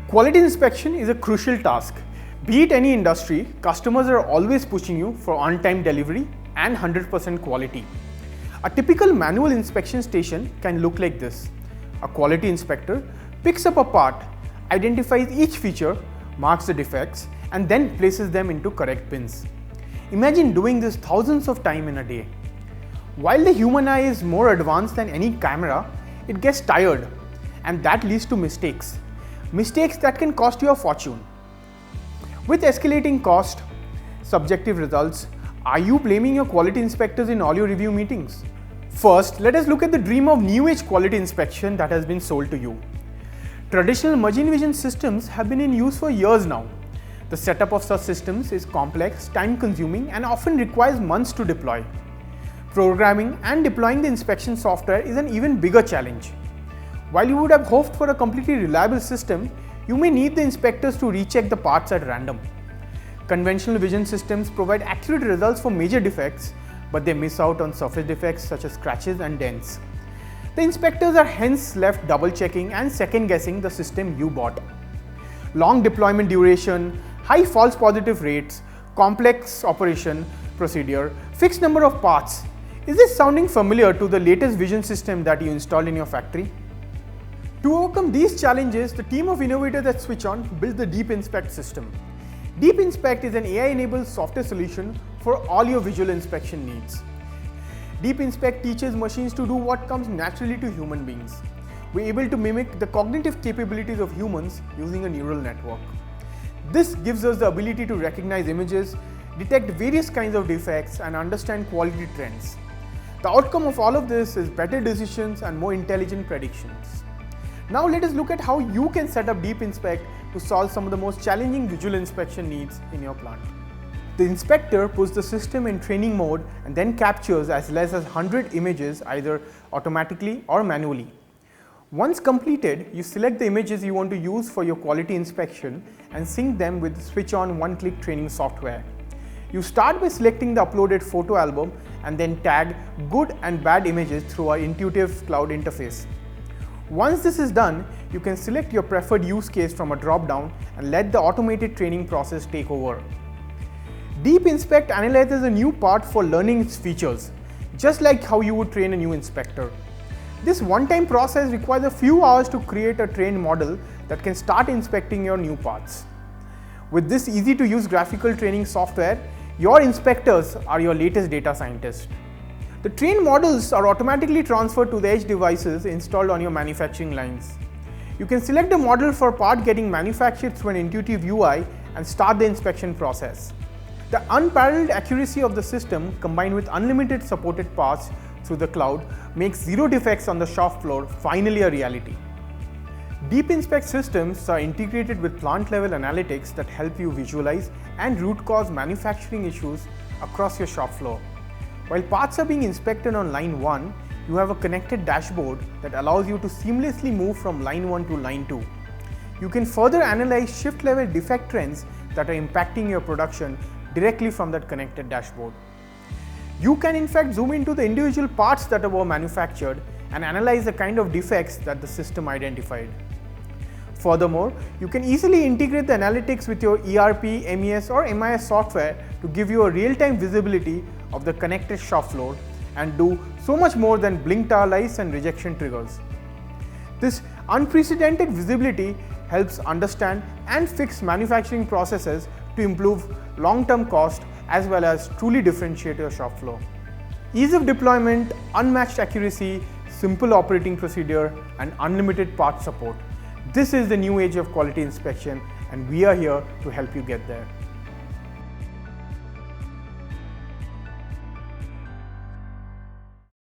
Quality inspection is a crucial task. Be it any industry, customers are always pushing you for on-time delivery and 100% quality. A typical manual inspection station can look like this. A quality inspector picks up a part, identifies each feature, marks the defects, and then places them into correct bins. Imagine doing this thousands of times in a day. While the human eye is more advanced than any camera, it gets tired, and that leads to mistakes. Mistakes that can cost you a fortune. With escalating cost, subjective results, are you blaming your quality inspectors in all your review meetings? First, let us look at the dream of new age quality inspection that has been sold to you. Traditional machine vision systems have been in use for years now. The setup of such systems is complex, time-consuming, and often requires months to deploy. Programming and deploying the inspection software is an even bigger challenge. While you would have hoped for a completely reliable system, you may need the inspectors to recheck the parts at random. Conventional vision systems provide accurate results for major defects, but they miss out on surface defects such as scratches and dents. The inspectors are hence left double-checking and second-guessing the system you bought. Long deployment duration, high false positive rates, complex operation procedure, fixed number of parts. Is this sounding familiar to the latest vision system that you installed in your factory? To overcome these challenges, the team of innovators at Switch-On built the Deep Inspect system. Deep Inspect is an AI-enabled software solution for all your visual inspection needs. Deep Inspect teaches machines to do what comes naturally to human beings. We're able to mimic the cognitive capabilities of humans using a neural network. This gives us the ability to recognize images, detect various kinds of defects, and understand quality trends. The outcome of all of this is better decisions and more intelligent predictions. Now let us look at how you can set up Deep Inspect to solve some of the most challenging visual inspection needs in your plant. The inspector puts the system in training mode and then captures as less as 100 images either automatically or manually. Once completed, you select the images you want to use for your quality inspection and sync them with the Switch-On one-click training software. You start by selecting the uploaded photo album and then tag good and bad images through our intuitive cloud interface. Once this is done, you can select your preferred use case from a drop-down and let the automated training process take over. Deep Inspect analyzes a new part for learning its features, just like how you would train a new inspector. This one-time process requires a few hours to create a trained model that can start inspecting your new parts. With this easy-to-use graphical training software, your inspectors are your latest data scientists. The trained models are automatically transferred to the edge devices installed on your manufacturing lines. You can select the model for part getting manufactured through an intuitive UI and start the inspection process. The unparalleled accuracy of the system combined with unlimited supported parts through the cloud makes zero defects on the shop floor finally a reality. Deep Inspect systems are integrated with plant-level analytics that help you visualize and root cause manufacturing issues across your shop floor. While parts are being inspected on line 1, you have a connected dashboard that allows you to seamlessly move from line 1 to line 2. You can further analyze shift-level defect trends that are impacting your production directly from that connected dashboard. You can in fact zoom into the individual parts that were manufactured and analyze the kind of defects that the system identified. Furthermore, you can easily integrate the analytics with your ERP, MES or MIS software to give you a real-time visibility of the connected shop floor and do so much more than blink tire lights and rejection triggers. This unprecedented visibility helps understand and fix manufacturing processes to improve long-term cost as well as truly differentiate your shop floor. Ease of deployment, unmatched accuracy, simple operating procedure, and unlimited part support. This is the new age of quality inspection, and we are here to help you get there.